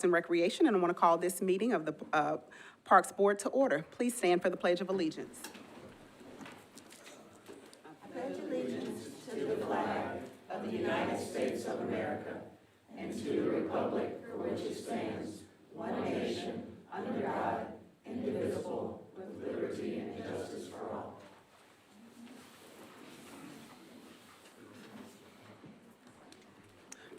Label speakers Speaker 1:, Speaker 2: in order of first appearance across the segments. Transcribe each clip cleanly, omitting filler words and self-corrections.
Speaker 1: Parks and Recreation, and I want to call this meeting of the Parks Board to order. Please stand for the Pledge of Allegiance.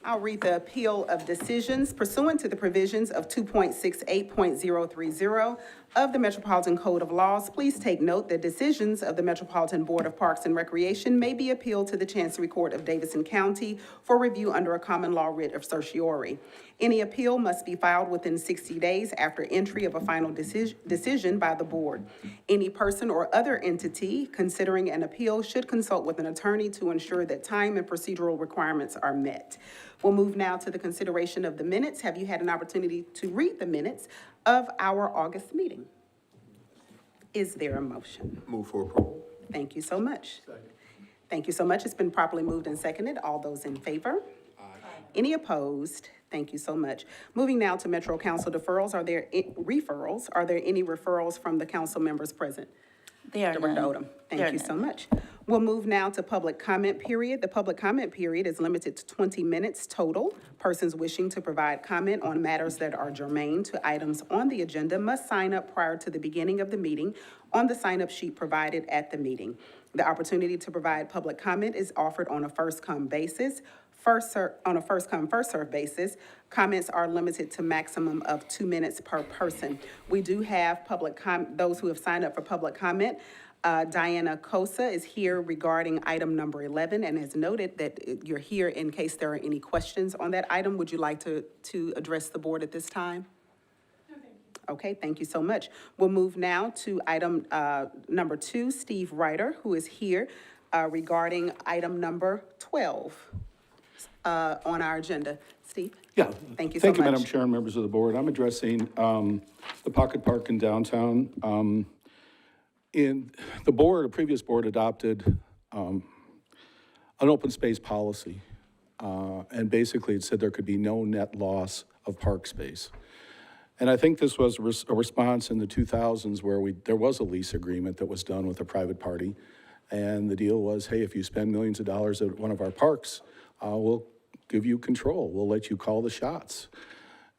Speaker 1: I'll read the appeal of decisions pursuant to the provisions of 2.68.030 of the Metropolitan Code of Laws. Please take note that decisions of the Metropolitan Board of Parks and Recreation may be appealed to the Chancery Court of Davidson County for review under a common law writ of certiorari. Any appeal must be filed within 60 days after entry of a final decision by the board. Any person or other entity considering an appeal should consult with an attorney to ensure that time and procedural requirements are met. We'll move now to the consideration of the minutes. Have you had an opportunity to read the minutes of our August meeting? Is there a motion?
Speaker 2: Move for approval.
Speaker 1: Thank you so much.
Speaker 2: Second.
Speaker 1: Thank you so much. It's been properly moved and seconded. All those in favor? Aye. Any opposed? Thank you so much. Moving now to Metro Council deferrals. Are there referrals? Are there any referrals from the council members present?
Speaker 3: There are
Speaker 1: Director
Speaker 3: none.
Speaker 1: Odom, thank you so much. We'll move now to public comment period. The public comment period is limited to 20 minutes total. Persons wishing to provide comment on matters that are germane to items on the agenda must sign up prior to the beginning of the meeting on the sign-up sheet provided at the meeting. The opportunity to provide public comment is offered on a first-come basis. On a first-come, first-served basis. Comments are limited to maximum of 2 minutes per person. We do have those who have signed up for public comment. Diana Cosa is here regarding item number 11 and has noted that you're here in case there are any questions on that item. Would you like to address the board at this time? No, thank you. Okay, thank you so much. We'll move now to item number 2, Steve Ryder, who is here regarding item number 12. On our agenda. Steve?
Speaker 4: Yeah.
Speaker 1: Thank you so much.
Speaker 4: Thank you, Madam Chair and members of the board. I'm addressing the Pocket Park in downtown. A previous board adopted an open space policy. And basically it said there could be no net loss of park space. And I think this was a response in the 2000s where there was a lease agreement that was done with a private party. And the deal was, hey, if you spend millions of dollars at one of our parks, we'll give you control. We'll let you call the shots.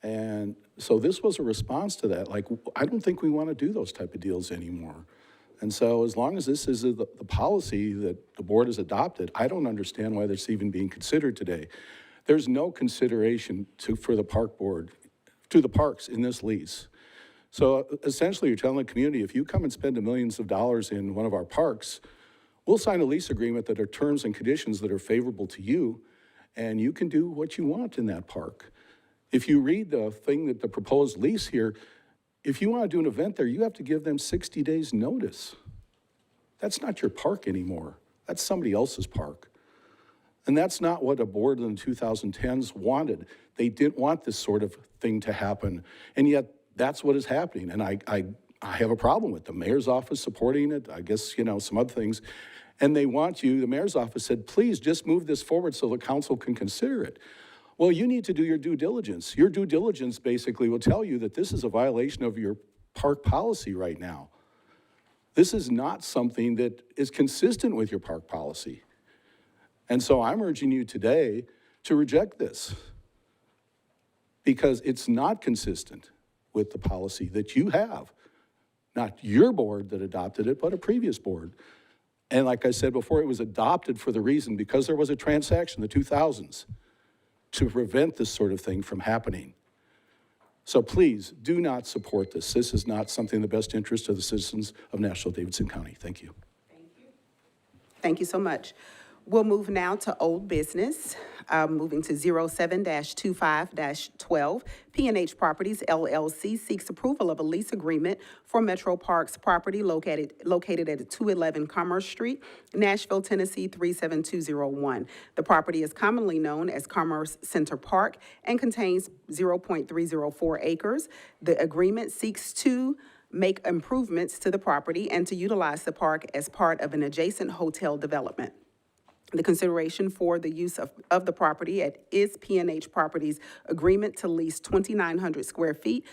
Speaker 4: And so this was a response to that. Like, I don't think we want to do those type of deals anymore. And so as long as this is the policy that the board has adopted, I don't understand why this even being considered today. There's no consideration for the park board, to the parks in this lease. So essentially you're telling the community, if you come and spend millions of dollars in one of our parks, we'll sign a lease agreement that are terms and conditions that are favorable to you, and you can do what you want in that park. If you read the thing that the proposed lease here, if you want to do an event there, you have to give them 60 days notice. That's not your park anymore. That's somebody else's park. And that's not what a board in the 2010s wanted. They didn't want this sort of thing to happen. And yet that's what is happening. And I have a problem with the mayor's office supporting it, I guess, some other things. And they want you, the mayor's office said, please just move this forward so the council can consider it. Well, you need to do your due diligence. Your due diligence basically will tell you that this is a violation of your park policy right now. This is not something that is consistent with your park policy. And so I'm urging you today to reject this because it's not consistent with the policy that you have. Not your board that adopted it, but a previous board. And like I said before, it was adopted for the reason, because there was a transaction in the 2000s to prevent this sort of thing from happening. So please do not support this. This is not something in the best interest of the citizens of Nashville, Davidson County. Thank you.
Speaker 1: Thank you. Thank you so much. We'll move now to old business, moving to 07-25-12. P&H Properties LLC seeks approval of a lease agreement for Metro Parks property located at 211 Commerce Street, Nashville, Tennessee 37201. The property is commonly known as Commerce Center Park and contains 0.304 acres. The agreement seeks to make improvements to the property and to utilize the park as part of an adjacent hotel development. The consideration for the use of the property is P&H Properties agreement to lease 2,900 square feet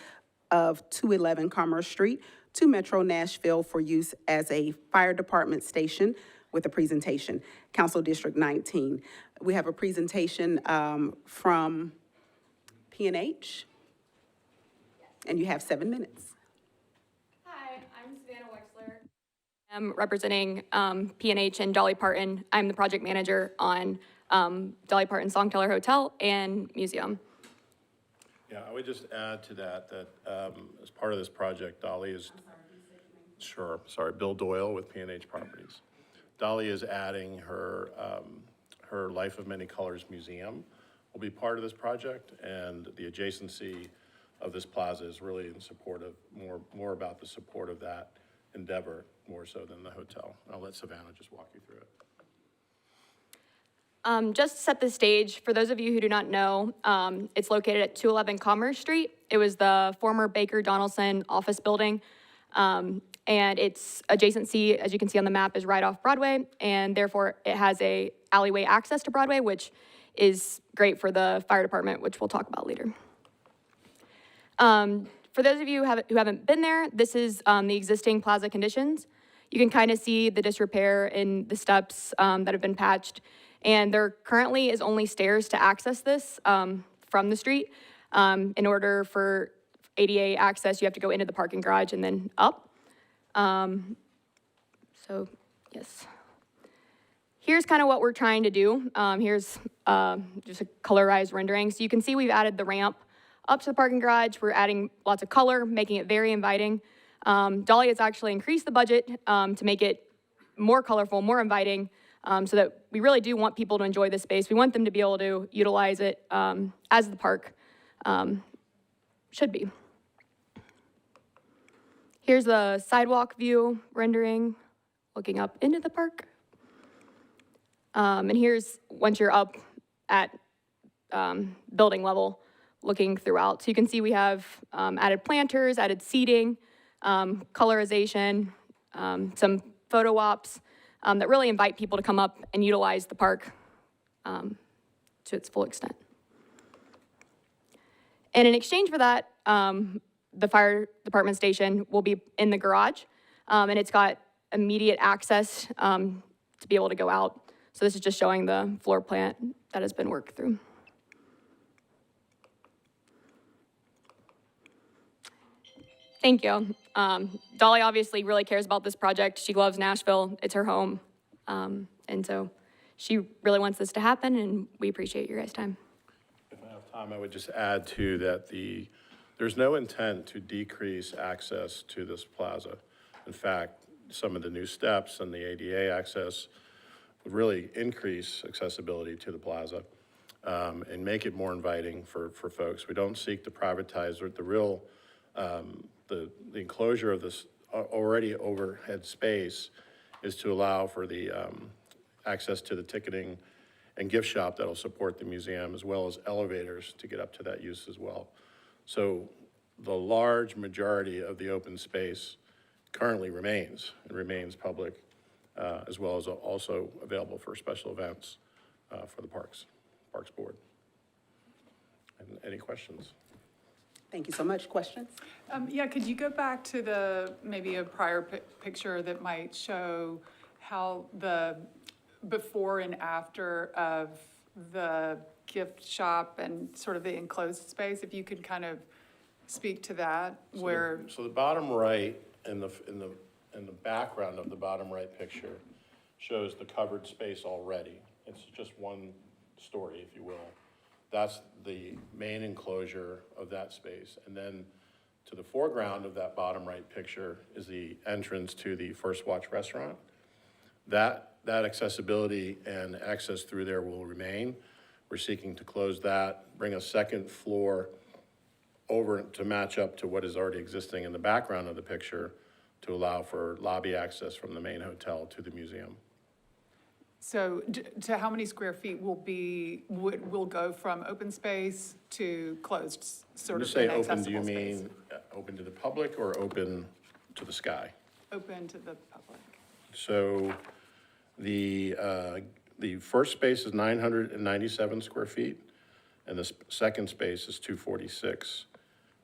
Speaker 1: of 211 Commerce Street to Metro Nashville for use as a fire department station with a presentation. Council District 19. We have a presentation from P&H, and you have 7 minutes.
Speaker 2: Hi, I'm Savannah Wexler. I'm representing P&H and Dolly Parton. I'm the project manager on Dolly Parton Songteller Hotel and Museum.
Speaker 3: Yeah, I would just add to that, as part of this project, Dolly is, Bill Doyle with P&H Properties. Dolly is adding her, her Life of Many Colors Museum will be part of this project, and the adjacency of this plaza is really in support of, more about the support of that endeavor, more so than the hotel. I'll let Savannah just walk you through it.
Speaker 2: Just to set the stage, for those of you who do not know, it's located at 211 Commerce Street. It was the former Baker Donaldson office building, and its adjacency, as you can see on the map, is right off Broadway, and therefore it has a alleyway access to Broadway, which is great for the fire department, which we'll talk about later. For those of you who haven't been there, this is the existing plaza conditions. You can kind of see the disrepair in the steps that have been patched. And there currently is only stairs to access this from the street. In order for ADA access, you have to go into the parking garage and then up. So, yes. Here's kind of what we're trying to do. Here's just a colorized rendering. So you can see we've added the ramp up to the parking garage. We're adding lots of color, making it very inviting. Dolly has actually increased the budget to make it more colorful, more inviting, so that we really do want people to enjoy this space. We want them to be able to utilize it as the park should be. Here's the sidewalk view rendering, looking up into the park. And here's once you're up at building level, looking throughout. So you can see we have added planters, added seating, colorization, some photo ops that really invite people to come up and utilize the park to its full extent. And in exchange for that, the fire department station will be in the garage, and it's got immediate access to be able to go out. So this is just showing the floor plan that has been worked through. Thank you. Dolly obviously really cares about this project. She loves Nashville. It's her home. And so she really wants this to happen, and we appreciate your guys' time.
Speaker 3: If I have time, I would just add too that there's no intent to decrease access to this plaza. In fact, some of the new steps and the ADA access would really increase accessibility to the plaza and make it more inviting for folks. We don't seek to privatize the real, the enclosure of this already overhead space is to allow for the access to the ticketing and gift shop that'll support the museum, as well as elevators to get up to that use as well. So the large majority of the open space currently remains public, as well as also available for special events for the Parks Board. And any questions?
Speaker 1: Thank you so much. Questions?
Speaker 5: Yeah, could you go back to maybe a prior picture that might show how the before and after of the gift shop and sort of the enclosed space, if you could kind of speak to that,
Speaker 3: So the bottom right in the background of the bottom right picture shows the covered space already. It's just one story, if you will. That's the main enclosure of that space. And then to the foreground of that bottom right picture is the entrance to the First Watch restaurant. That accessibility and access through there will remain. We're seeking to close that, bring a second floor over to match up to what is already existing in the background of the picture to allow for lobby access from the main hotel to the museum.
Speaker 5: So to how many square feet will go from open space to closed, sort of
Speaker 3: When you say
Speaker 5: inaccessible
Speaker 3: open, do you
Speaker 5: space?
Speaker 3: mean open to the public or open to the sky?
Speaker 5: Open to the public.
Speaker 3: So the the first space is 997 square feet, and the second space is 246,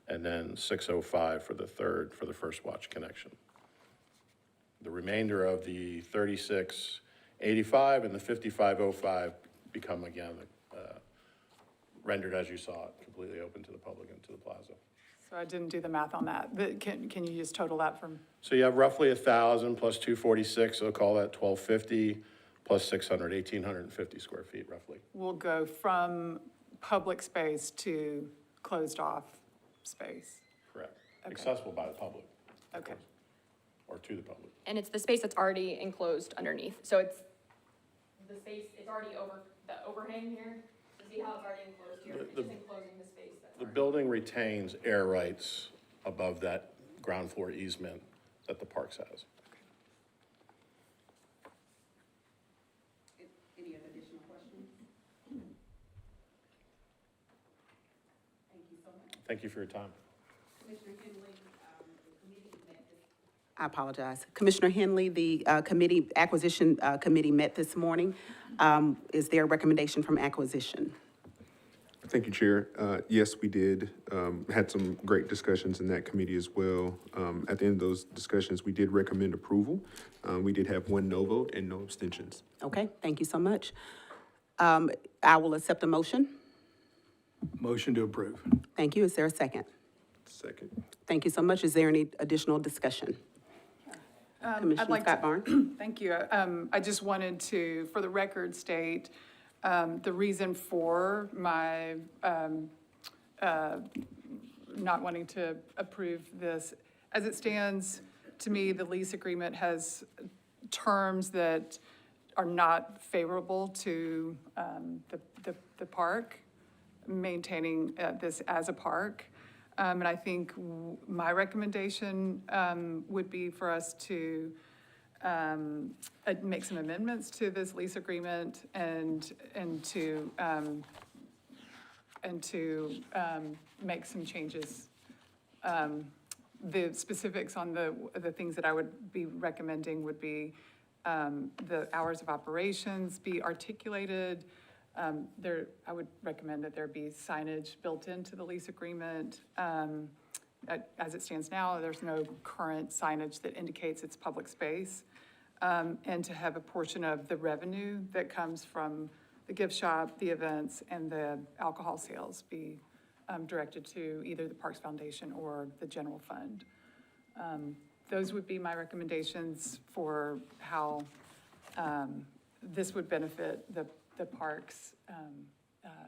Speaker 3: and then 605 for the third, for the first watch connection. The remainder of the 3685 and the 5505 become, again, rendered as you saw it, completely open to the public and to the plaza.
Speaker 5: So I didn't do the math on that, but can you just total that from,
Speaker 3: So you have roughly 1,000 plus 246, so call that 1,250, plus 600, 1,850 square feet roughly.
Speaker 5: we'll go from public space to closed-off space?
Speaker 3: Correct.
Speaker 5: Okay.
Speaker 3: Accessible by the public. of
Speaker 5: Okay.
Speaker 3: course, or to the public.
Speaker 2: And it's the space that's already enclosed underneath. So it's the space, it's already over, the overhang here. So see how it's already enclosed here? It's just enclosing the space that's
Speaker 3: The
Speaker 2: already.
Speaker 3: building retains air rights above that ground floor easement that the Parks has.
Speaker 1: Any other additional questions? Thank you so much.
Speaker 3: Thank you for your time.
Speaker 1: Commissioner Henley, I apologize. Commissioner Henley, the acquisition committee met this morning. Is there a recommendation from acquisition?
Speaker 6: Thank you, Chair. Yes, we did. Had some great discussions in that committee as well. At the end of those discussions, we did recommend approval. We did have one no vote and no abstentions.
Speaker 1: Okay, thank you so much. I will accept a motion.
Speaker 7: Motion to approve.
Speaker 1: Thank you. Is there a second?
Speaker 6: Second.
Speaker 1: Thank you so much. Is there any additional discussion? Commissioner
Speaker 5: like to-
Speaker 1: Scott Barnes?
Speaker 5: Thank you. I just wanted to, for the record, state the reason for my not wanting to approve this. As it stands, to me, the lease agreement has terms that are not favorable to the park, maintaining this as a park. And I think my recommendation would be for us to make some amendments to this lease agreement and to make some changes. The specifics on the things that I would be recommending would be the hours of operations be articulated. I would recommend that there be signage built into the lease agreement. As it stands now, there's no current signage that indicates it's public space. And to have a portion of the revenue that comes from the gift shop, the events, and the alcohol sales be directed to either the Parks Foundation or the general fund. Those would be my recommendations for how this would benefit the parks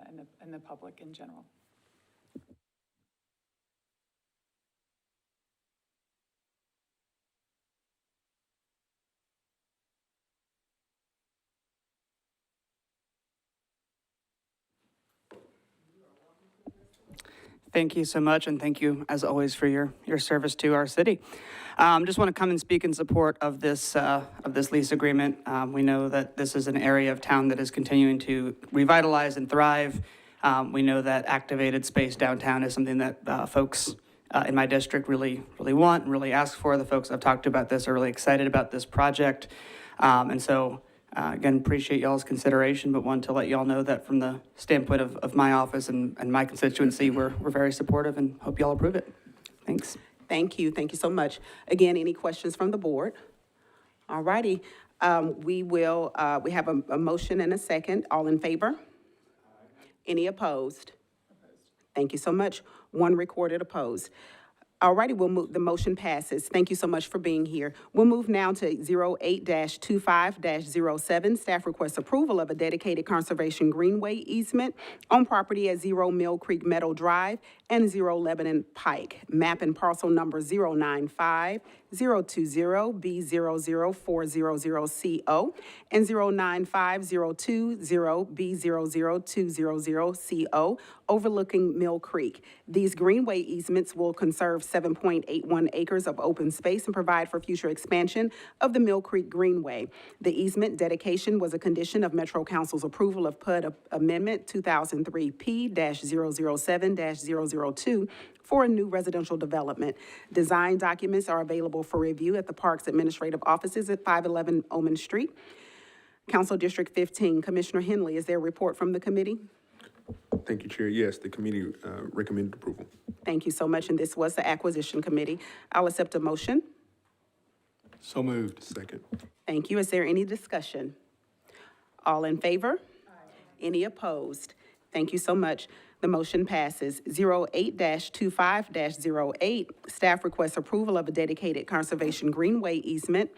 Speaker 5: and the public in general.
Speaker 8: Thank you so much, and thank you, as always, for your service to our city. Just want to come and speak in support of this lease agreement. We know that this is an area of town that is continuing to revitalize and thrive. We know that activated space downtown is something that folks in my district really want and really ask for. The folks I've talked to about this are really excited about this project. And so, again, appreciate y'all's consideration, but want to let y'all know that from the standpoint of my office and my constituency, we're very supportive and hope y'all approve it. Thanks.
Speaker 1: Thank you so much. Again, any questions from the board? All righty, we have a motion and a second. All in favor? Any opposed? Thank you so much. One recorded opposed. All righty, we'll move, the motion passes. Thank you so much for being here. We'll move now to 08-25-07. Staff requests approval of a dedicated conservation greenway easement on property at 0 Mill Creek Meadow Drive and 0 Lebanon Pike. Map and parcel number 095-020-B00400CO and 095-020-B00200CO overlooking Mill Creek. These greenway easements will conserve 7.81 acres of open space and provide for future expansion of the Mill Creek Greenway. The easement dedication was a condition of Metro Council's approval of PUD Amendment 2003 P-007-002 for a new residential development. Design documents are available for review at the Parks Administrative Offices at 511 Omen Street. Council District 15, Commissioner Henley, is there a report from the committee?
Speaker 6: Thank you, Chair. Yes, the committee recommended approval.
Speaker 1: Thank you so much, and this was the Acquisition Committee. I'll accept a motion.
Speaker 7: So moved.
Speaker 6: Second.
Speaker 1: Thank you. Is there any discussion? All in favor? Any opposed? Thank you so much. The motion passes. 08-25-08, staff requests approval of a dedicated conservation greenway easement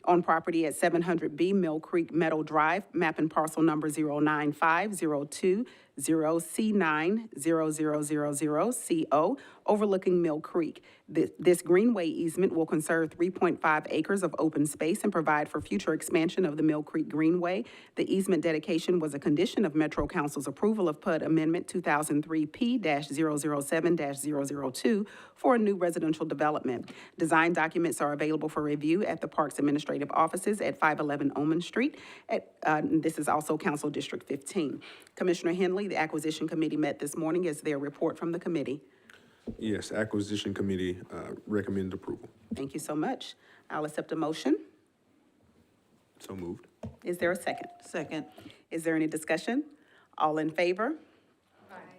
Speaker 1: on property at 700B Mill Creek Meadow Drive, map and parcel number 09502-0C9-0000CO, overlooking Mill Creek. This greenway easement will conserve 3.5 acres of open space and provide for future expansion of the Mill Creek Greenway. The easement dedication was a condition of Metro Council's approval of PUD Amendment 2003 P-007-002 for a new residential development. Design documents are available for review at the Parks Administrative Offices at 511 Oman Street. This is also Council District 15. Commissioner Henley, the Acquisition Committee met this morning. Is there a report from the committee?
Speaker 6: Yes, Acquisition Committee recommended approval.
Speaker 1: Thank you so much. I'll accept a motion.
Speaker 6: So moved.
Speaker 1: Is there a second?
Speaker 9: Second.
Speaker 1: Is there any discussion? All in favor?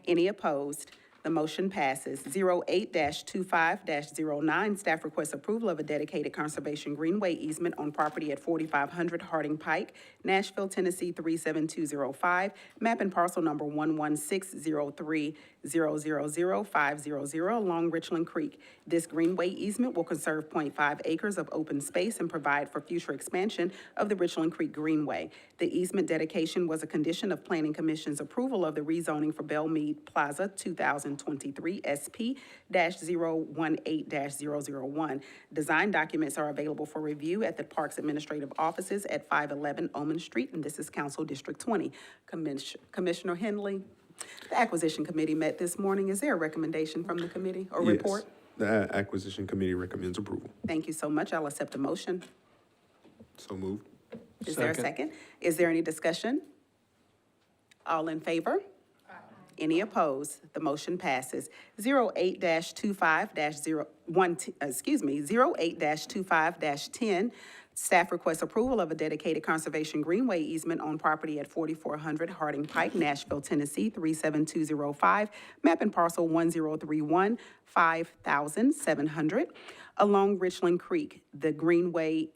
Speaker 1: Any opposed? The motion passes. 08-25-09, staff requests approval of a dedicated conservation greenway easement on property at 4500 Harding Pike, Nashville, Tennessee 37205, map and parcel number 11603000500 along Richland Creek. This greenway easement will conserve 0.5 acres of open space and provide for future expansion of the Richland Creek Greenway. The easement dedication was a condition of Planning Commission's approval of the rezoning for Belmead Plaza 2023 SP-018-001. Design documents are available for review at the Parks Administrative Offices at 511 Oman Street, and this is Council District 20. Commissioner Henley, the Acquisition Committee met this morning. Is there a recommendation from the committee or report?
Speaker 6: Yes, the Acquisition Committee recommends approval.
Speaker 1: Thank you so much. I'll accept a motion.
Speaker 6: So moved.
Speaker 1: Is there a second? Is there any discussion? All in favor? Any opposed? The motion passes. 08-25-10, staff requests approval of a dedicated conservation greenway easement on property at 4400 Harding Pike, Nashville, Tennessee 37205, map and parcel 1031-5700. Along Richland Creek, this greenway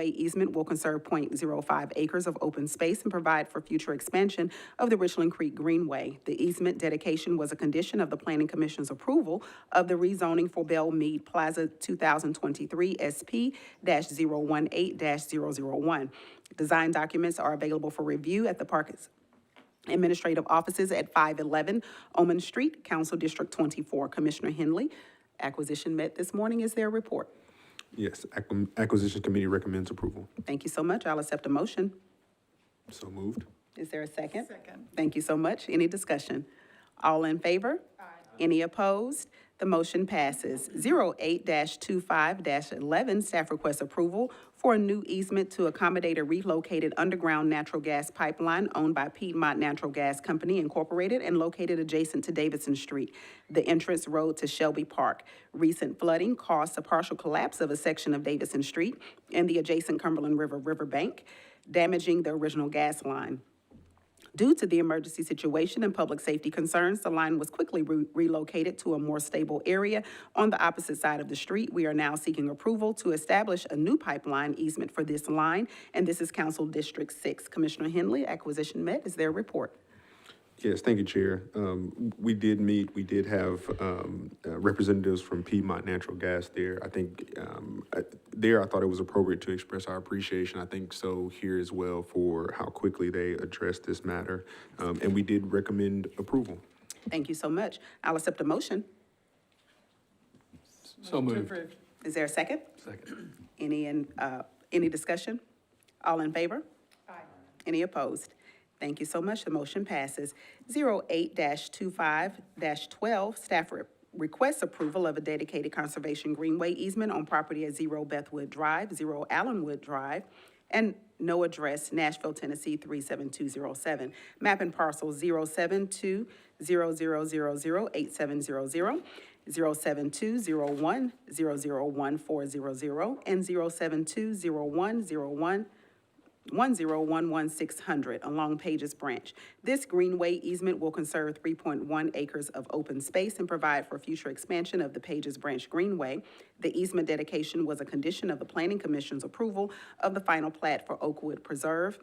Speaker 1: easement will conserve 0.05 acres of open space and provide for future expansion of the Richland Creek Greenway. The easement dedication was a condition of the Planning Commission's approval of the rezoning for Belmead Plaza 2023 SP-018-001. Design documents are available for review at the Parks Administrative Offices at 511 Oman Street, Council District 24. Commissioner Henley, Acquisition met this morning. Is there a report?
Speaker 6: Yes, Acquisition Committee recommends approval.
Speaker 1: Thank you so much. I'll accept a motion.
Speaker 6: So moved.
Speaker 1: Is there a second?
Speaker 5: Second.
Speaker 1: Thank you so much. Any discussion? All in favor? Any opposed? The motion passes. 08-25-11, staff requests approval for a new easement to accommodate a relocated underground natural gas pipeline owned by Piedmont Natural Gas Company Incorporated and located adjacent to Davidson Street, the entrance road to Shelby Park. Recent flooding caused a partial collapse of a section of Davidson Street and the adjacent Cumberland River riverbank, damaging the original gas line. Due to the emergency situation and public safety concerns, the line was quickly relocated to a more stable area on the opposite side of the street. We are now seeking approval to establish a new pipeline easement for this line, and this is Council District 6. Commissioner Henley, Acquisition met. Is there a report?
Speaker 6: Yes, thank you, Chair. We did meet, we did have representatives from Piedmont Natural Gas there. I think I thought it was appropriate to express our appreciation. I think so here as well for how quickly they addressed this matter. And we did recommend approval.
Speaker 1: Thank you so much. I'll accept a motion.
Speaker 7: So moved.
Speaker 1: Is there a second?
Speaker 7: Second.
Speaker 1: Any discussion? All in favor? Any opposed? Thank you so much. The motion passes. 08-25-12, staff requests approval of a dedicated conservation greenway easement on property at 0 Bethwood Drive, 0 Allenwood Drive, and no address, Nashville, Tennessee 37207. Map and parcel 072-0000-8700, 072-01-001400, and 072-01-01. 1011600 along Pages Branch. This greenway easement will conserve 3.1 acres of open space and provide for future expansion of the Pages Branch Greenway. The easement dedication was a condition of the Planning Commission's approval of the final plat for Oakwood Preserve,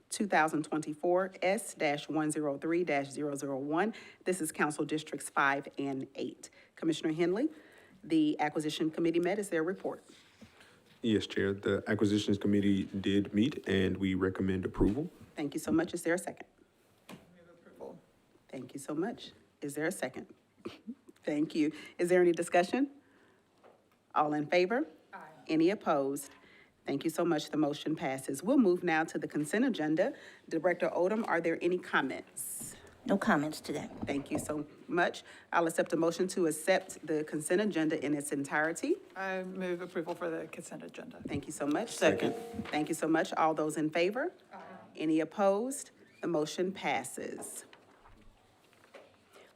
Speaker 1: 2024 S-103-001. This is Council Districts 5 and 8. Commissioner Henley, the Acquisition Committee met. Is there a report?
Speaker 6: Yes, Chair. The Acquisitions Committee did meet, and we recommend approval.
Speaker 1: Thank you so much. Is there a second?
Speaker 5: Move approval.
Speaker 1: Thank you so much. Is there a second? Thank you. Is there any discussion? All in favor?
Speaker 5: Aye.
Speaker 1: Any opposed? Thank you so much. The motion passes. We'll move now to the consent agenda. Director Odom, are there any comments?
Speaker 9: No comments today.
Speaker 1: Thank you so much. I'll accept a motion to accept the consent agenda in its entirety.
Speaker 5: I move approval for the consent agenda.
Speaker 1: Thank you so much.
Speaker 9: Second.
Speaker 1: Thank you so much. All those in favor? Any opposed? The motion passes.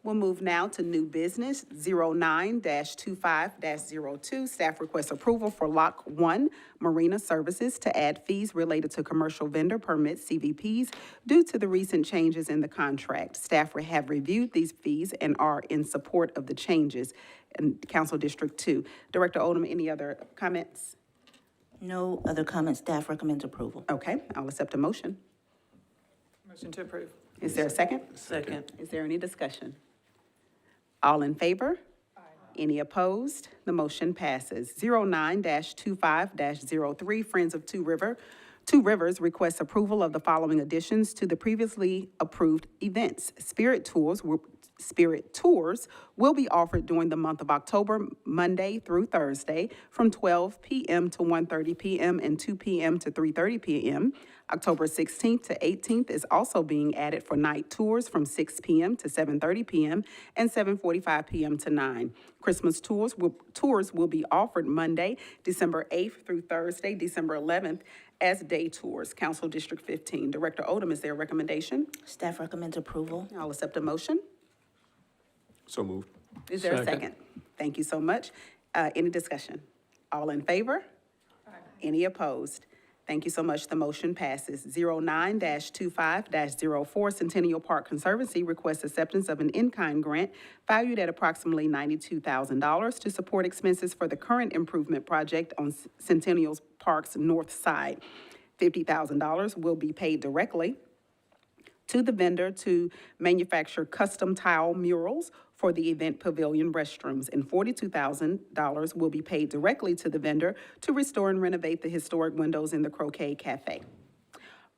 Speaker 1: We'll move now to new business 09-25-02. Staff requests approval for Lock 1 Marina Services to add fees related to commercial vendor permits, CVPs, due to the recent changes in the contract. Staff have reviewed these fees and are in support of the changes in Council District 2. Director Odom, any other comments?
Speaker 9: No other comments. Staff recommends approval.
Speaker 1: Okay, I'll accept a motion.
Speaker 5: Motion to approve.
Speaker 1: Is there a second?
Speaker 9: Second.
Speaker 1: Is there any discussion? All in favor? Any opposed? The motion passes. 09-25-03, Friends of Two Rivers requests approval of the following additions to the previously approved events. Spirit Tours will be offered during the month of October, Monday through Thursday, from 12 p.m. to 1:30 p.m. and 2 p.m. to 3:30 p.m. October 16th to 18th is also being added for night tours from 6 p.m. to 7:30 p.m. and 7:45 p.m. to 9. Christmas tours will be offered Monday, December 8th through Thursday, December 11th, as day tours. Council District 15. Director Odom, is there a recommendation?
Speaker 9: Staff recommends approval.
Speaker 1: I'll accept a motion.
Speaker 6: So moved.
Speaker 1: Is there a
Speaker 7: Second.
Speaker 1: second? Thank you so much. Any discussion? All in favor? Any opposed? Thank you so much. The motion passes. 09-25-04, Centennial Park Conservancy requests acceptance of an in-kind grant valued at approximately $92,000 to support expenses for the current improvement project on Centennial Park's north side. $50,000 will be paid directly to the vendor to manufacture custom tile murals for the event pavilion restrooms, and $42,000 will be paid directly to the vendor to restore and renovate the historic windows in the Croquet Cafe.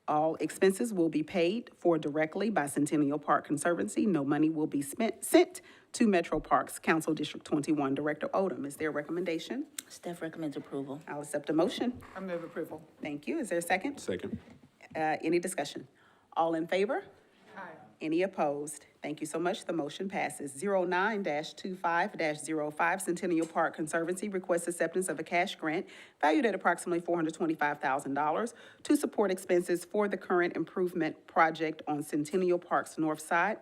Speaker 1: All expenses will be paid for directly by Centennial Park Conservancy. No money will be sent to Metro Parks, Council District 21. Director Odom, is there a recommendation?
Speaker 9: Staff recommends approval.
Speaker 1: I'll accept a motion.
Speaker 5: I move approval.
Speaker 1: Thank you. Is there a second?
Speaker 6: Second.
Speaker 1: Any discussion? All in favor?
Speaker 5: Aye.
Speaker 1: Any opposed? Thank you so much. The motion passes. 09-25-05, Centennial Park Conservancy requests acceptance of a cash grant valued at approximately $425,000 to support expenses for the current improvement project on Centennial Park's north side.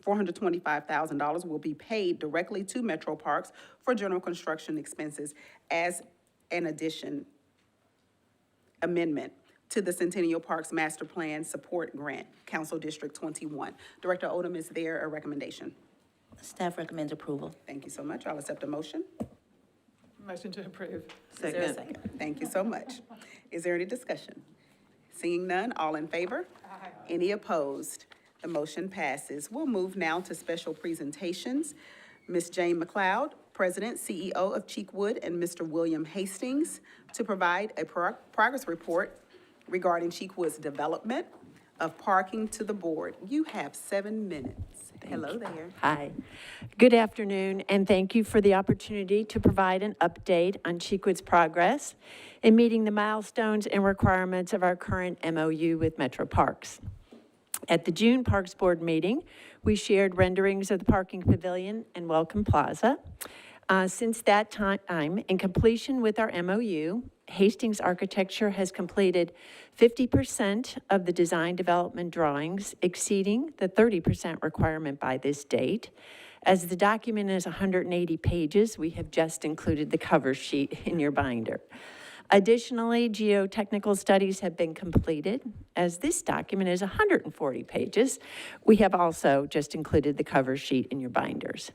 Speaker 1: $425,000 will be paid directly to Metro Parks for general construction expenses as an amendment to the Centennial Parks Master Plan Support Grant, Council District 21. Director Odom, is there a recommendation?
Speaker 9: Staff recommends approval.
Speaker 1: Thank you so much. I'll accept a motion.
Speaker 5: Motion to approve.
Speaker 1: Is there a second? Thank you so much. Is there any discussion? Seeing none, all in favor?
Speaker 5: Aye.
Speaker 1: Any opposed? The motion passes. We'll move now to special presentations. Ms. Jane McLeod, President, CEO of Cheekwood, and Mr. William Hastings to provide a progress report regarding Cheekwood's development of parking to the board. You have 7 minutes. Hello there.
Speaker 10: Hi. Good afternoon, and thank you for the opportunity to provide an update on Cheekwood's progress in meeting the milestones and requirements of our current MOU with Metro Parks. At the June Parks Board meeting, we shared renderings of the parking pavilion and Welcome Plaza. Since that time, in completion with our MOU, Hastings Architecture has completed 50% of the design development drawings, exceeding the 30% requirement by this date. As the document is 180 pages, we have just included the cover sheet in your binder. Additionally, geotechnical studies have been completed. As this document is 140 pages, we have also just included the cover sheet in your binders.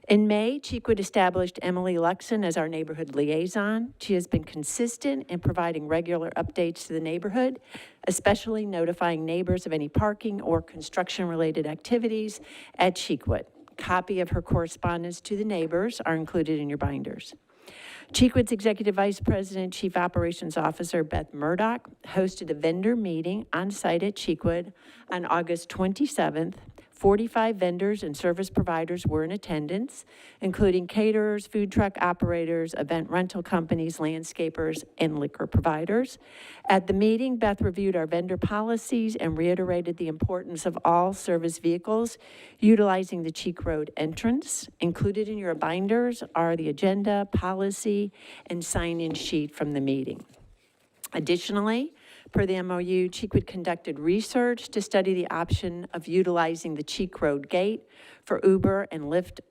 Speaker 10: In May, Cheekwood established Emily Luxon as our neighborhood liaison. She has been consistent in providing regular updates to the neighborhood, especially notifying neighbors of any parking or construction-related activities at Cheekwood. Copy of her correspondence to the neighbors are included in your binders. Cheekwood's Executive Vice President, Chief Operations Officer Beth Murdoch hosted a vendor meeting on site at Cheekwood on August 27th. 45 vendors and service providers were in attendance, including caterers, food truck operators, event rental companies, landscapers, and liquor providers. At the meeting, Beth reviewed our vendor policies and reiterated the importance of all service vehicles utilizing the Cheek Road entrance. Included in your binders are the agenda, policy, and sign-in sheet from the meeting. Additionally, per the MOU, Cheekwood conducted research to study the option of utilizing the Cheek Road gate for Uber and Lyft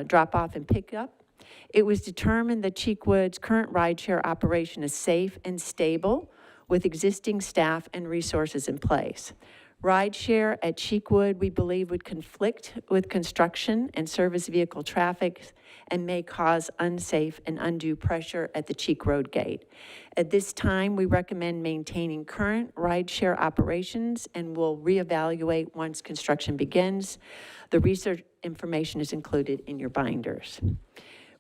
Speaker 10: drop-off and pickup. It was determined that Cheekwood's current rideshare operation is safe and stable with existing staff and resources in place. Rideshare at Cheekwood, we believe, would conflict with construction and service vehicle traffic and may cause unsafe and undue pressure at the Cheek Road gate. At this time, we recommend maintaining current rideshare operations and will reevaluate once construction begins. The research information is included in your binders.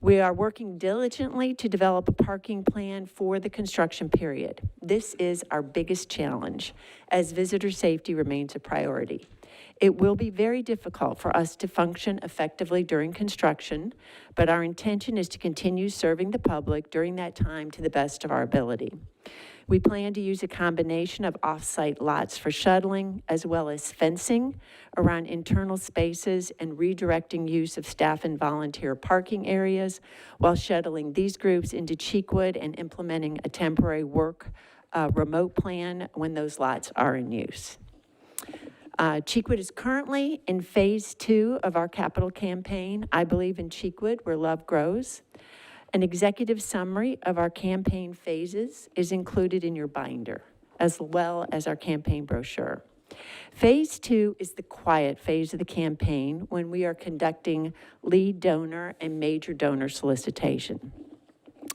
Speaker 10: We are working diligently to develop a parking plan for the construction period. This is our biggest challenge, as visitor safety remains a priority. It will be very difficult for us to function effectively during construction, but our intention is to continue serving the public during that time to the best of our ability. We plan to use a combination of off-site lots for shuttling, as well as fencing around internal spaces and redirecting use of staff and volunteer parking areas while shuttling these groups into Cheekwood and implementing a temporary remote plan when those lots are in use. Cheekwood is currently in phase 2 of our capital campaign, I Believe in Cheekwood, where love grows. An executive summary of our campaign phases is included in your binder, as well as our campaign brochure. Phase 2 is the quiet phase of the campaign when we are conducting lead donor and major donor solicitation.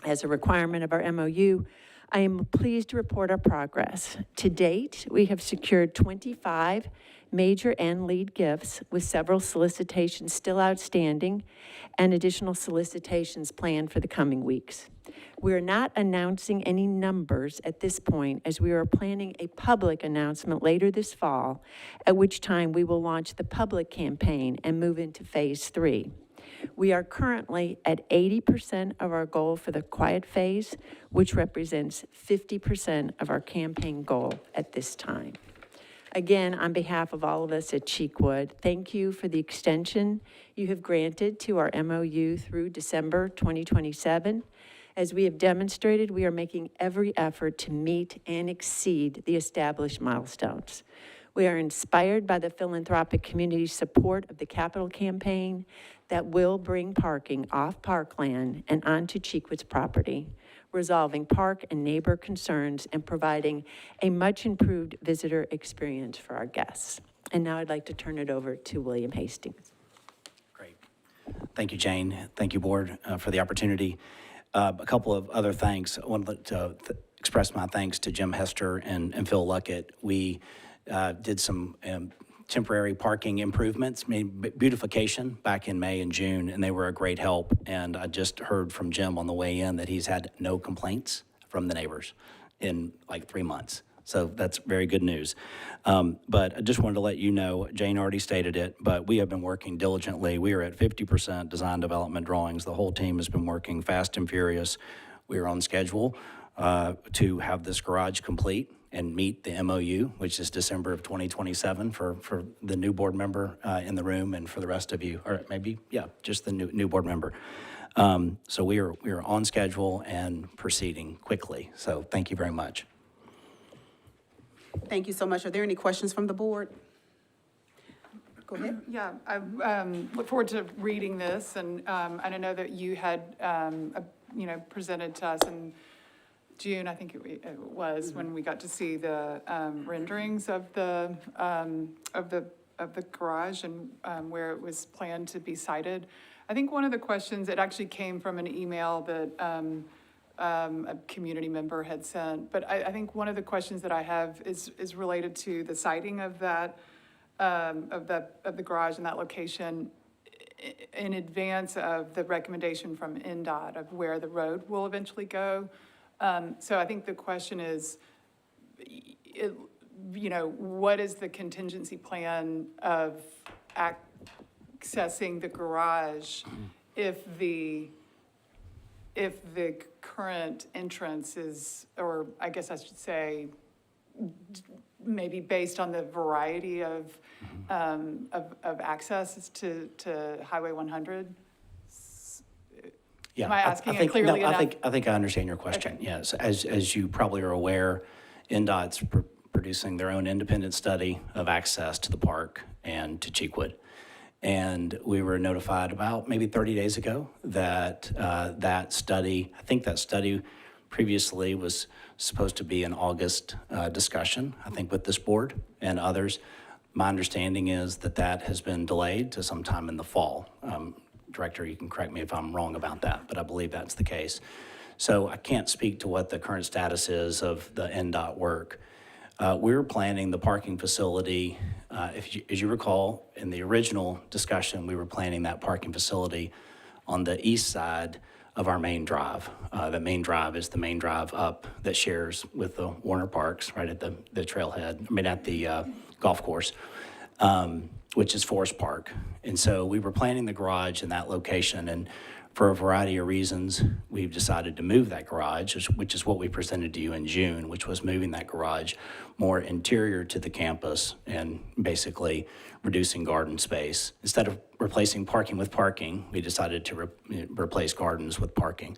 Speaker 10: As a requirement of our MOU, I am pleased to report our progress. To date, we have secured 25 major and lead gifts, with several solicitations still outstanding and additional solicitations planned for the coming weeks. We are not announcing any numbers at this point, as we are planning a public announcement later this fall, at which time we will launch the public campaign and move into phase 3. We are currently at 80% of our goal for the quiet phase, which represents 50% of our campaign goal at this time. Again, on behalf of all of us at Cheekwood, thank you for the extension you have granted to our MOU through December 2027. As we have demonstrated, we are making every effort to meet and exceed the established milestones. We are inspired by the philanthropic community's support of the capital campaign that will bring parking off parkland and onto Cheekwood's property, resolving park and neighbor concerns and providing a much improved visitor experience for our guests. And now I'd like to turn it over to William Hastings.
Speaker 11: Great. Thank you, Jane. Thank you, board, for the opportunity. A couple of other thanks. I wanted to express my thanks to Jim Hester and Phil Luckett. We did some temporary parking improvements, beautification back in May and June, and they were a great help. And I just heard from Jim on the way in that he's had no complaints from the neighbors in like 3 months. So that's very good news. But I just wanted to let you know, Jane already stated it, but we have been working diligently. We are at 50% design development drawings. The whole team has been working fast and furious. We are on schedule to have this garage complete and meet the MOU, which is December of 2027 for the new board member in the room and for the rest of you, or maybe, yeah, just the new board member. So we are on schedule and proceeding quickly. So thank you very much.
Speaker 1: Thank you so much. Are there any questions from the board? Go ahead.
Speaker 5: Yeah, I look forward to reading this, and I know that you had, presented to us and June, I think it was, when we got to see the renderings of the garage and where it was planned to be sited. I think one of the questions, it actually came from an email that a community member had sent, but I think one of the questions that I have is related to the siting of that, of the garage and that location in advance of the recommendation from NDOT of where the road will eventually go. So I think the question is, what is the contingency plan of accessing the garage if the current entrance is, or I guess I should say, maybe based on the variety of access to Highway 100?
Speaker 11: Yeah,
Speaker 5: Am I asking it
Speaker 11: think-
Speaker 5: clearly
Speaker 11: no,
Speaker 5: enough?
Speaker 11: I think I understand your question, yes. As you probably are aware, NDOT's producing their own independent study of access to the park and to Cheekwood. And we were notified about maybe 30 days ago that that study previously was supposed to be an August discussion, I think with this board and others. My understanding is that that has been delayed to sometime in the fall. Director, you can correct me if I'm wrong about that, but I believe that's the case. So I can't speak to what the current status is of the NDOT work. We're planning the parking facility, as you recall, in the original discussion, we were planning that parking facility on the east side of our main drive. The main drive is the main drive up that shares with the Warner Parks, right at the trailhead, at the golf course, which is Forest Park. And so we were planning the garage in that location, and for a variety of reasons, we've decided to move that garage, which is what we presented to you in June, which was moving that garage more interior to the campus and basically reducing garden space. Instead of replacing parking with parking, we decided to replace gardens with parking.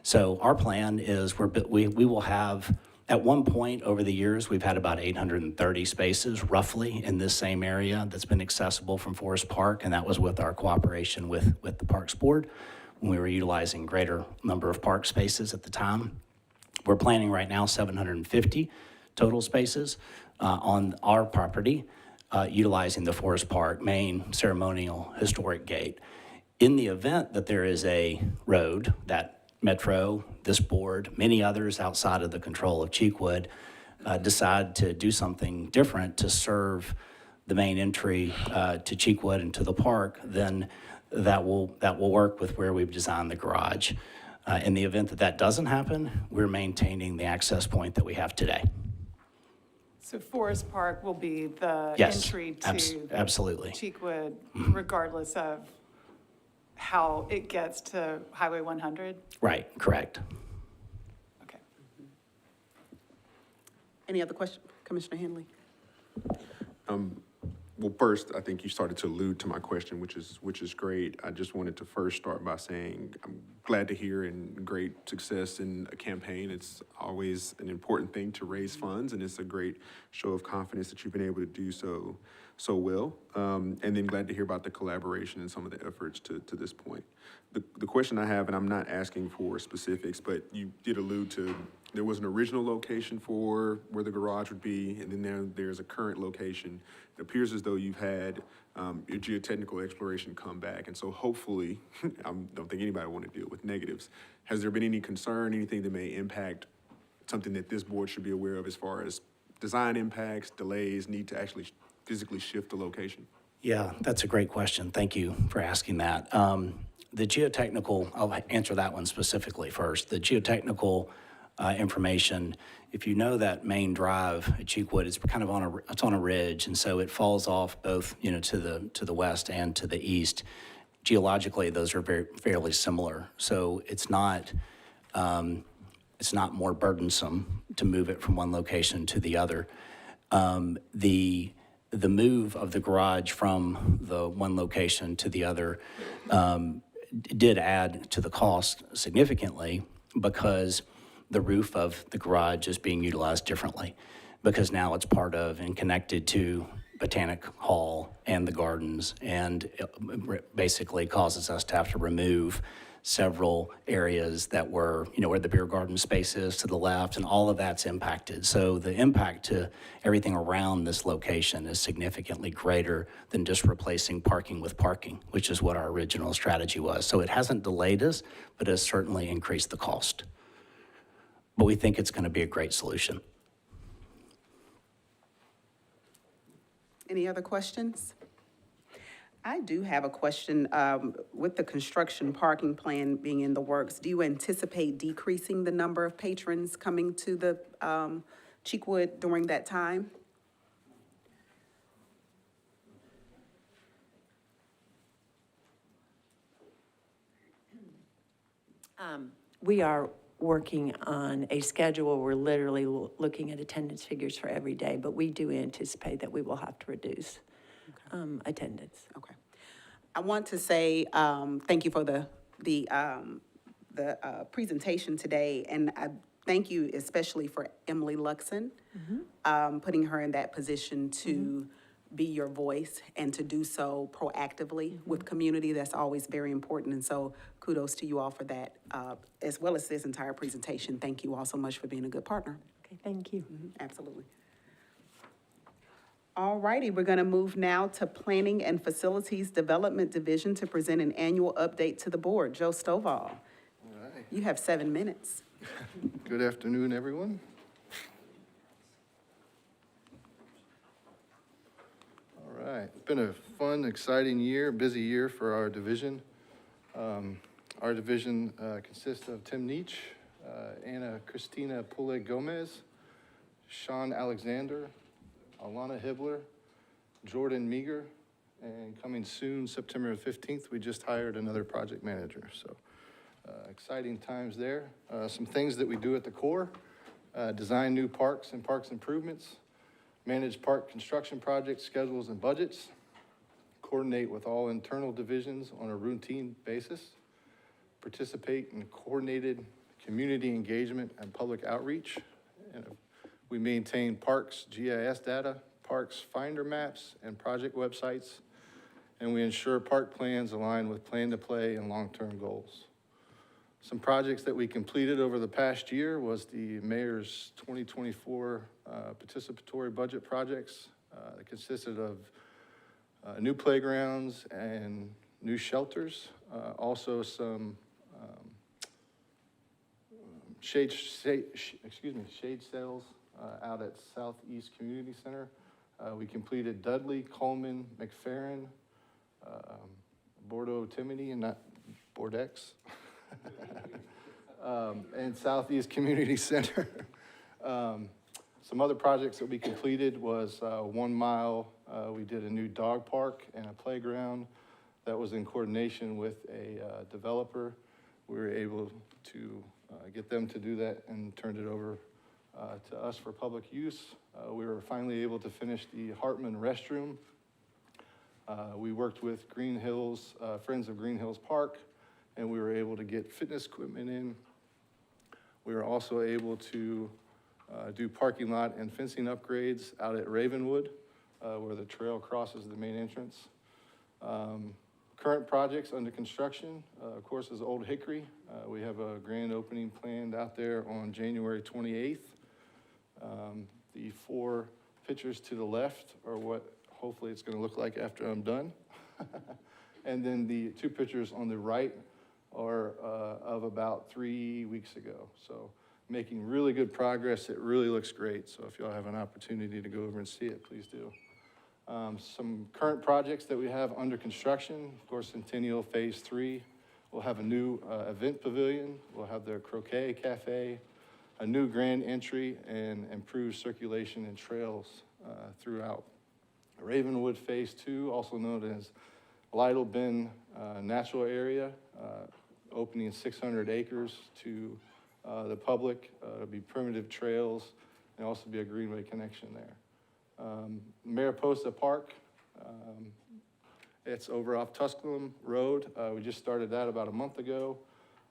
Speaker 11: So our plan is we will have, at one point over the years, we've had about 830 spaces roughly in this same area that's been accessible from Forest Park, and that was with our cooperation with the Parks Board when we were utilizing greater number of park spaces at the time. We're planning right now 750 total spaces on our property, utilizing the Forest Park main ceremonial historic gate. In the event that there is a road that Metro, this board, many others outside of the control of Cheekwood decide to do something different to serve the main entry to Cheekwood and to the park, then that will work with where we've designed the garage. In the event that that doesn't happen, we're maintaining the access point that we have today.
Speaker 5: So Forest Park will be the
Speaker 11: Yes,
Speaker 5: entry to
Speaker 11: absolutely.
Speaker 5: Cheekwood, regardless of how it gets to Highway 100?
Speaker 11: Right, correct.
Speaker 5: Okay.
Speaker 1: Any other question, Commissioner Henley?
Speaker 6: Well, first, I think you started to allude to my question, which is great. I just wanted to first start by saying I'm glad to hear and great success in a campaign. It's always an important thing to raise funds, and it's a great show of confidence that you've been able to do so well. And then glad to hear about the collaboration and some of the efforts to this point. The question I have, and I'm not asking for specifics, but you did allude to there was an original location for where the garage would be, and then there's a current location. It appears as though you've had your geotechnical exploration come back, and so hopefully, I don't think anybody want to deal with negatives. Has there been any concern, anything that may impact something that this board should be aware of as far as design impacts, delays, need to actually physically shift the location?
Speaker 11: Yeah, that's a great question. Thank you for asking that. The geotechnical, I'll answer that one specifically first. The geotechnical information, if you know that main drive at Cheekwood, it's kind of it's on a ridge, and so it falls off both, to the west and to the east. Geologically, those are fairly similar, so it's not more burdensome to move it from one location to the other. The move of the garage from the one location to the other did add to the cost significantly because the roof of the garage is being utilized differently, because now it's part of and connected to Botanic Hall and the gardens, and it basically causes us to have to remove several areas that were, where the beer garden space is to the left, and all of that's impacted. So the impact to everything around this location is significantly greater than just replacing parking with parking, which is what our original strategy was. So it hasn't delayed us, but has certainly increased the cost. But we think it's going to be a great solution.
Speaker 1: Any other questions? I do have a question. With the construction parking plan being in the works, do you anticipate decreasing the number of patrons coming to the Cheekwood during that time?
Speaker 10: We are working on a schedule. We're literally looking at attendance figures for every day, but we do anticipate that we will have to reduce attendance.
Speaker 1: Okay. I want to say thank you for the presentation today, and I thank you especially for Emily Luxon, putting her in that position to be your voice and to do so proactively with community. That's always very important, and so kudos to you all for that, as well as this entire presentation. Thank you all so much for being a good partner.
Speaker 10: Okay, thank you.
Speaker 1: Absolutely. All righty, we're going to move now to Planning and Facilities Development Division to present an annual update to the board. Joe Stovall,
Speaker 12: All right.
Speaker 1: you have 7 minutes.
Speaker 12: Good afternoon, everyone. All right, it's been a fun, exciting year, busy year for our division. Our division consists of Tim Neach, Anna Christina Pule Gomez, Sean Alexander, Alana Hibbler, Jordan Meager, and coming soon, September 15th, we just hired another project manager. So exciting times there. Some things that we do at the core, design new parks and parks improvements, manage park construction projects, schedules, and budgets, coordinate with all internal divisions on a routine basis, participate in coordinated community engagement and public outreach. And we maintain parks GIS data, parks finder maps, and project websites, and we ensure park plans align with plan to play and long-term goals. Some projects that we completed over the past year was the mayor's 2024 participatory budget projects. That consisted of new playgrounds and new shelters, also some shade sails out at Southeast Community Center. We completed Dudley, Coleman, McFerrin, Bordeaux, Timony, and not Bordeaux, and Southeast Community Center. Some other projects that we completed was 1 mile. We did a new dog park and a playground that was in coordination with a developer. We were able to get them to do that and turned it over to us for public use. We were finally able to finish the Hartman restroom. We worked with Green Hills, Friends of Green Hills Park, and we were able to get fitness equipment in. We were also able to do parking lot and fencing upgrades out at Ravenwood, where the trail crosses the main entrance. Current projects under construction, of course, is Old Hickory. We have a grand opening planned out there on January 28th. The 4 pictures to the left are what hopefully it's going to look like after I'm done. And then the 2 pictures on the right are of about 3 weeks ago. So making really good progress. It really looks great. So if y'all have an opportunity to go over and see it, please do. Some current projects that we have under construction, of course, Centennial Phase 3. We'll have a new event pavilion. We'll have the croquet cafe, a new grand entry, and improved circulation and trails throughout. Ravenwood Phase 2, also known as Lytle Bend Natural Area, opening 600 acres to the public. It'll be primitive trails and also be a greenway connection there. Mariposa Park, it's over off Tusculum Road. We just started that about a month ago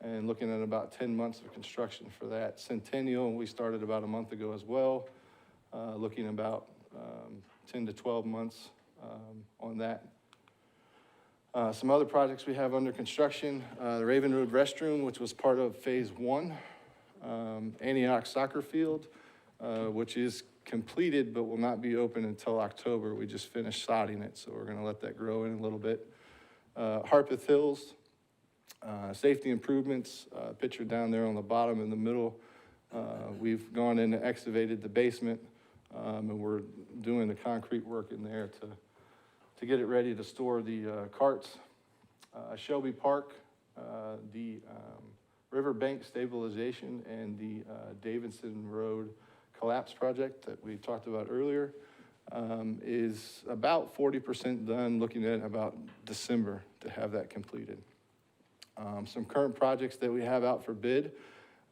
Speaker 12: and looking at about 10 months of construction for that. Centennial, we started about a month ago as well, looking about 10 to 12 months on that. Some other projects we have under construction, the Raven Road restroom, which was part of Phase 1. Antioch Soccer Field, which is completed but will not be open until October. We just finished sodding it, so we're gonna let that grow in a little bit. Harpeth Hills, safety improvements, pictured down there on the bottom in the middle. We've gone in and excavated the basement, and we're doing the concrete work in there to get it ready to store the carts. Shelby Park, the riverbank stabilization and the Davidson Road collapse project that we talked about earlier is about 40% done, looking at about December to have that completed. Some current projects that we have out for bid,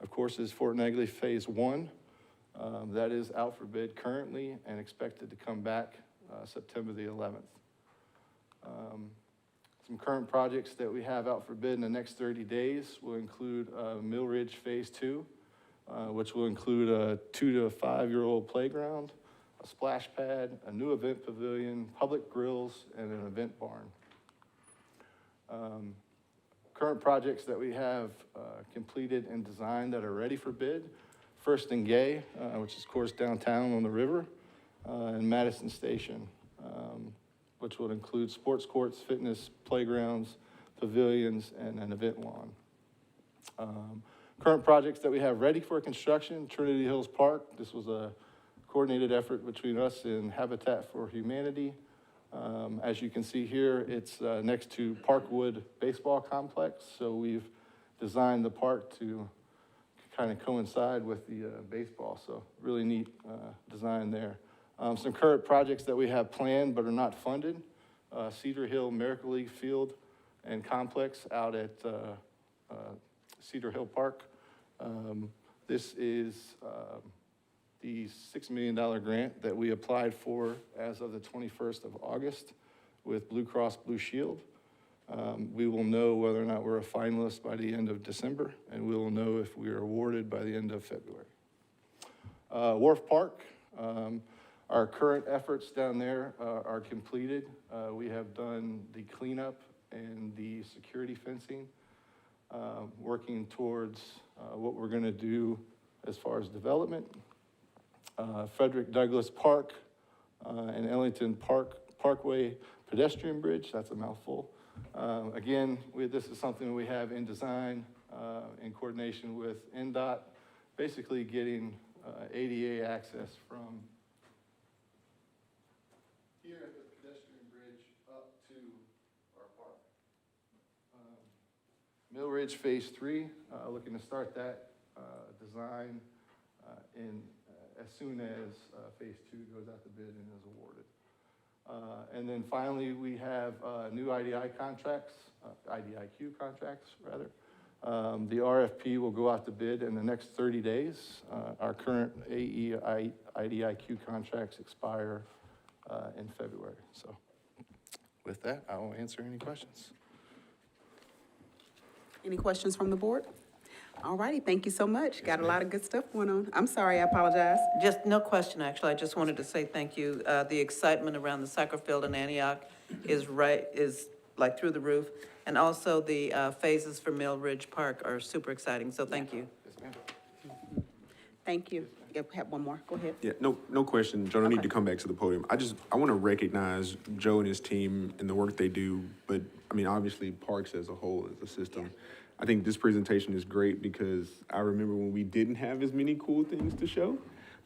Speaker 12: of course, is Fort Negley Phase 1. That is out for bid currently and expected to come back September the 11th. Some current projects that we have out for bid in the next 30 days will include Mill Ridge Phase 2, which will include a 2 to 5-year-old playground, a splash pad, a new event pavilion, public grills, and an event barn. Current projects that we have completed and designed that are ready for bid, First and Gay, which is of course downtown on the river, and Madison Station, which would include sports courts, fitness, playgrounds, pavilions, and an event lawn. Current projects that we have ready for construction, Trinity Hills Park. This was a coordinated effort between us and Habitat for Humanity. As you can see here, it's next to Parkwood Baseball Complex. So we've designed the park to kind of coincide with the baseball. So really neat design there. Some current projects that we have planned but are not funded. Cedar Hill Miracle League Field and Complex out at Cedar Hill Park. This is the $6 million grant that we applied for as of the 21st of August with Blue Cross Blue Shield. We will know whether or not we're a finalist by the end of December, and we will know if we are awarded by the end of February. Wharf Park, our current efforts down there are completed. We have done the cleanup and the security fencing, working towards what we're gonna do as far as development. Frederick Douglass Park and Ellington Parkway pedestrian bridge, that's a mouthful. Again, this is something we have in design in coordination with NDOT, basically getting ADA access from here at the pedestrian bridge up to our park. Mill Ridge Phase 3, looking to start that design as soon as Phase 2 goes out to bid and is awarded. And then finally, we have new IDIQ contracts, rather. The RFP will go out to bid in the next 30 days. Our current IDIQ contracts expire in February. So with that, I will answer any questions.
Speaker 1: Any questions from the board? All righty, thank you so much. Got a lot of good stuff going on. I'm sorry, I apologize.
Speaker 13: Just no question, actually. I just wanted to say thank you. The excitement around the soccer field in Antioch is like through the roof. And also the phases for Mill Ridge Park are super exciting, so thank you.
Speaker 12: Yes, ma'am.
Speaker 1: Thank you. Yep, we have one more. Go ahead.
Speaker 6: Yeah, no question. Joe, don't need to come back to the podium. I want to recognize Joe and his team and the work they do, but I mean, obviously parks as a whole, as a system. I think this presentation is great because I remember when we didn't have as many cool things to show.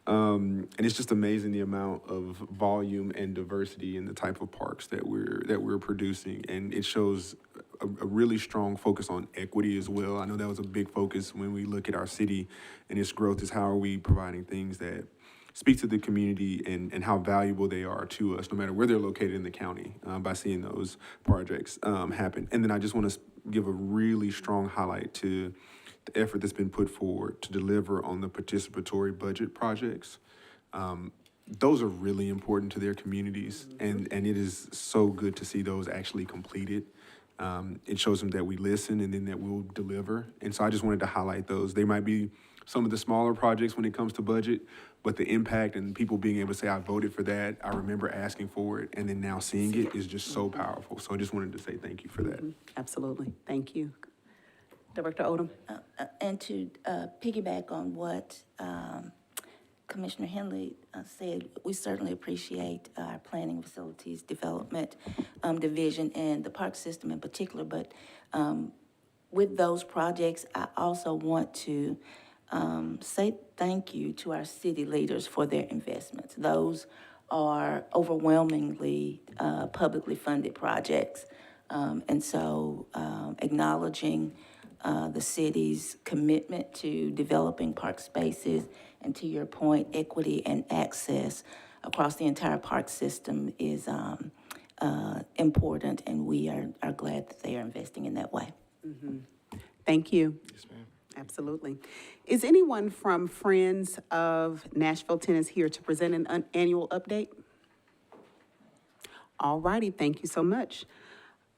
Speaker 6: And it's just amazing the amount of volume and diversity in the type of parks that we're producing. And it shows a really strong focus on equity as well. I know that was a big focus when we look at our city and its growth, is how are we providing things that speak to the community and how valuable they are to us, no matter where they're located in the county, by seeing those projects happen. And then I just want to give a really strong highlight to the effort that's been put forward to deliver on the participatory budget projects. Those are really important to their communities, and it is so good to see those actually completed. It shows them that we listen and then that we'll deliver. And so I just wanted to highlight those. They might be some of the smaller projects when it comes to budget, but the impact and people being able to say, I voted for that, I remember asking for it, and then now seeing it is just so powerful. So I just wanted to say thank you for that.
Speaker 1: Absolutely. Thank you. Director Odom?
Speaker 9: And to piggyback on what Commissioner Henley said, we certainly appreciate our planning facilities development division and the park system in particular, but with those projects, I also want to say thank you to our city leaders for their investments. Those are overwhelmingly publicly funded projects. And so acknowledging the city's commitment to developing park spaces and, to your point, equity and access across the entire park system is important, and we are glad that they are investing in that way.
Speaker 1: Thank you.
Speaker 12: Yes, ma'am.
Speaker 1: Absolutely. Is anyone from Friends of Nashville Tennis here to present an annual update? All righty, thank you so much.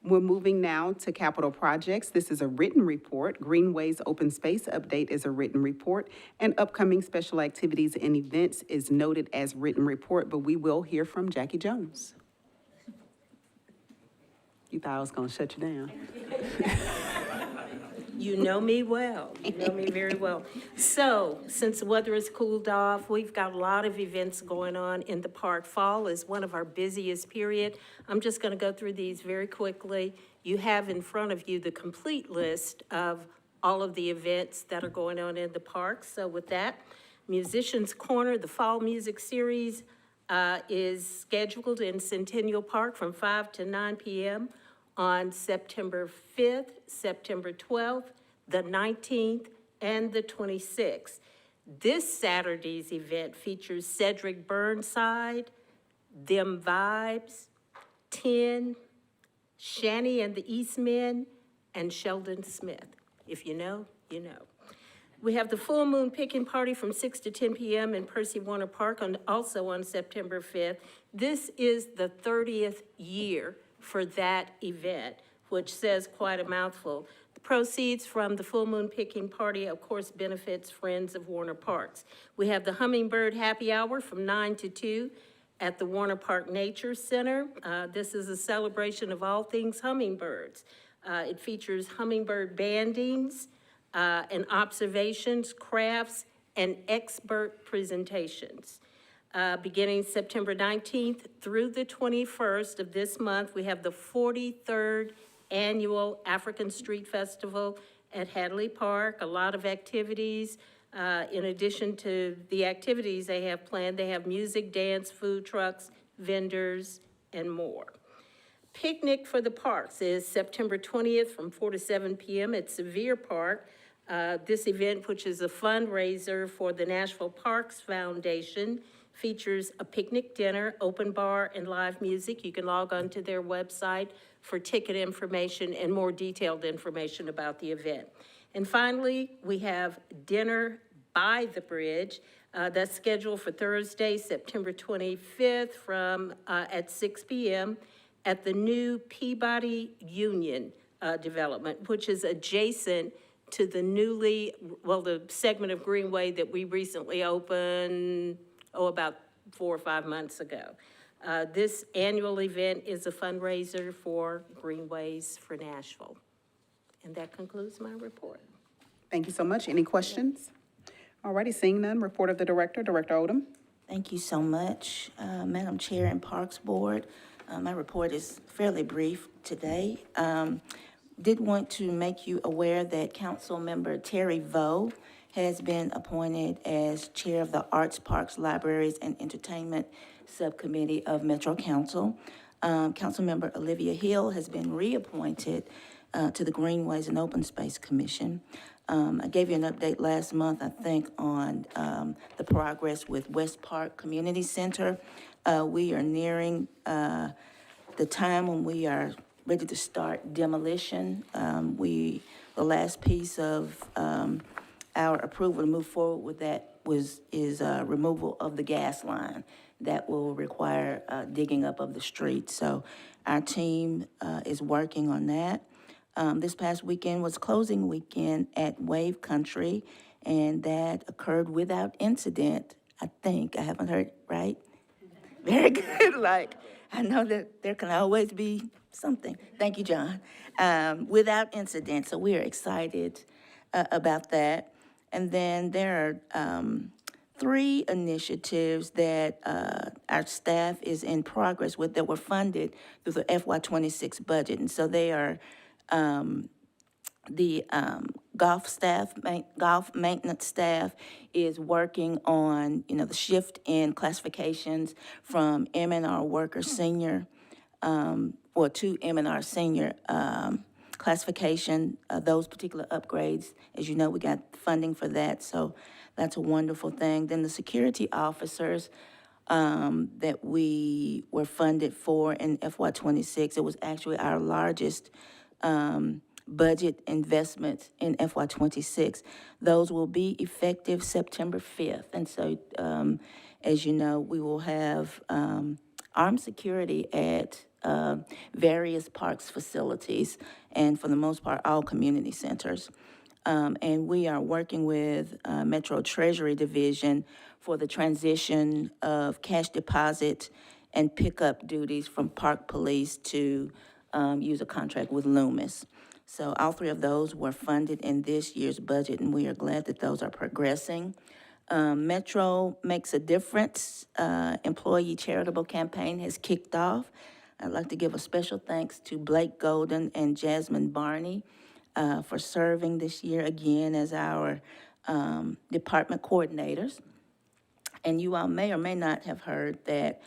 Speaker 1: We're moving now to capital projects. This is a written report. Greenways Open Space Update is a written report, and upcoming special activities and events is noted as written report, but we will hear from Jackie Jones. You thought I was gonna shut you down.
Speaker 14: You know me well. You know me very well. So, since the weather has cooled off, we've got a lot of events going on in the park. Fall is one of our busiest period. I'm just going to go through these very quickly. You have in front of you the complete list of all of the events that are going on in the park. So with that, Musicians Corner, the Fall Music Series is scheduled in Centennial Park from 5 to 9 p.m. on September 5th, September 12th, the 19th, and the 26th. This Saturday's event features Cedric Burnside, Them Vibes, 10, Shani and the Eastmen, and Sheldon Smith. If you know, you know. We have the Full Moon Picking Party from 6 to 10 p.m. in Percy Warner Park, also on September 5th. This is the 30th year for that event, which says quite a mouthful. The proceeds from the Full Moon Picking Party, of course, benefits Friends of Warner Parks. We have the Hummingbird Happy Hour from 9 to 2 at the Warner Park Nature Center. This is a celebration of all things hummingbirds. It features hummingbird bandings and observations, crafts, and expert presentations. Beginning September 19th through the 21st of this month, we have the 43rd Annual African Street Festival at Hadley Park. A lot of activities. In addition to the activities they have planned, they have music, dance, food trucks, vendors, and more. Picnic for the Parks is September 20th from 4 to 7 p.m. at Sevier Park. This event, which is a fundraiser for the Nashville Parks Foundation, features a picnic dinner, open bar, and live music. You can log on to their website for ticket information and more detailed information about the event. And finally, we have Dinner by the Bridge. That's scheduled for Thursday, September 25th from at 6 p.m. at the new Peabody Union development, which is adjacent to the the segment of Greenway that we recently opened, about 4 or 5 months ago. This annual event is a fundraiser for Greenways for Nashville. And that concludes my report.
Speaker 1: Thank you so much. Any questions? All righty, seeing none, report of the director. Director Odom.
Speaker 9: Thank you so much, Madam Chair and Parks Board. My report is fairly brief today. Did want to make you aware that Councilmember Terry Vo has been appointed as Chair of the Arts, Parks, Libraries, and Entertainment Subcommittee of Metro Council. Councilmember Olivia Hill has been reappointed to the Greenways and Open Space Commission. I gave you an update last month, I think, on the progress with West Park Community Center. We are nearing the time when we are ready to start demolition. The last piece of our approval to move forward with that is removal of the gas line that will require digging up of the street. So our team is working on that. This past weekend was closing weekend at Wave Country, and that occurred without incident, I think. I haven't heard, right? Very good. Like, I know that there can always be something. Thank you, John. Without incident, so we are excited about that. And then there are 3 initiatives that our staff is in progress with that were funded through the FY26 budget. And so they are the golf maintenance staff is working on, the shift in classifications from M&R worker senior, to M&R senior classification, those particular upgrades. As you know, we got funding for that, so that's a wonderful thing. Then the security officers that we were funded for in FY26, it was actually our largest budget investments in FY26. Those will be effective September 5th. And so, as you know, we will have armed security at various parks facilities, and for the most part, all community centers. And we are working with Metro Treasury Division for the transition of cash deposit and pickup duties from Park Police to use a contract with Loomis. So all 3 of those were funded in this year's budget, and we are glad that those are progressing. Metro Makes a Difference employee charitable campaign has kicked off. I'd like to give a special thanks to Blake Golden and Jasmine Barney for serving this year again as our department coordinators. And you all may or may not have heard that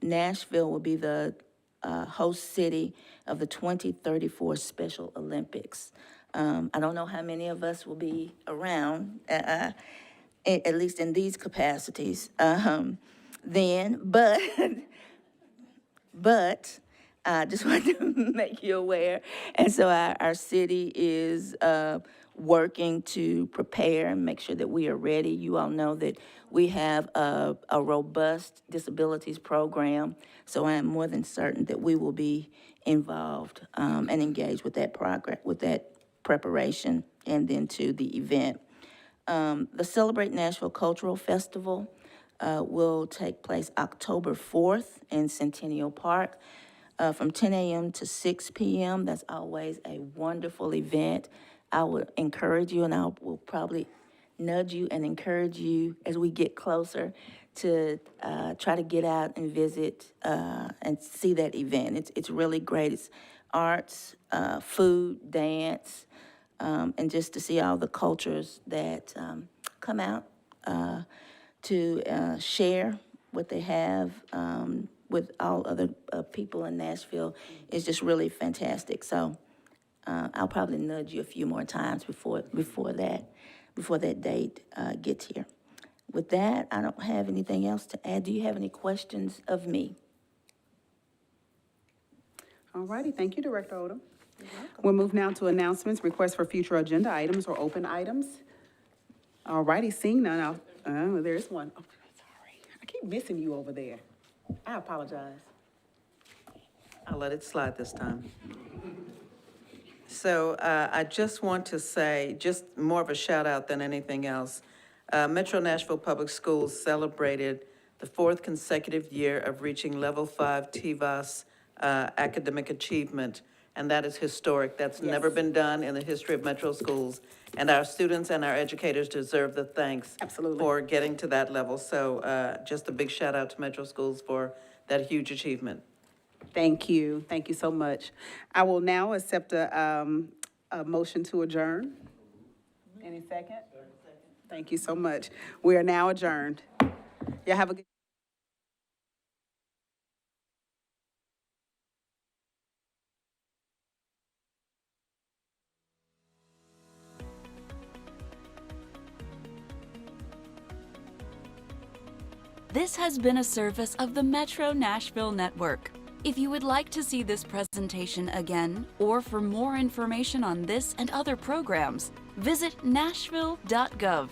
Speaker 9: Nashville will be the host city of the 2034 Special Olympics. I don't know how many of us will be around, at least in these capacities, then, but I just wanted to make you aware. And so our city is working to prepare and make sure that we are ready. You all know that we have a robust disabilities program, so I am more than certain that we will be involved and engaged with that progress, with that preparation, and then to the event. The Celebrate Nashville Cultural Festival will take place October 4th in Centennial Park from 10 a.m. to 6 p.m. That's always a wonderful event. I would encourage you, and I will probably nudge you and encourage you as we get closer to try to get out and visit and see that event. It's really great. It's arts, food, dance, and just to see all the cultures that come out to share what they have with all other people in Nashville is just really fantastic. So I'll probably nudge you a few more times before that date gets here. With that, I don't have anything else to add. Do you have any questions of me?
Speaker 1: All righty, thank you, Director Odom. We'll move now to announcements, requests for future agenda items or open items. All righty, seeing none, there's one. Oh, sorry, I keep missing you over there. I apologize.
Speaker 13: I'll let it slide this time. So I just want to say, just more of a shout out than anything else. Metro Nashville Public Schools celebrated the 4th consecutive year of reaching level 5 TVAS academic achievement, and that is historic. That's never been done in the history of Metro schools, and our students and our educators deserve the thanks for getting to that level. So just a big shout out to Metro schools for that huge achievement.
Speaker 1: Thank you so much. I will now accept a motion to adjourn. Any second? Thank you so much. We are now adjourned. Y'all have a good.
Speaker 15: This has been a service of the Metro Nashville Network. If you would like to see this presentation again, or for more information on this and other programs, visit nashville.gov.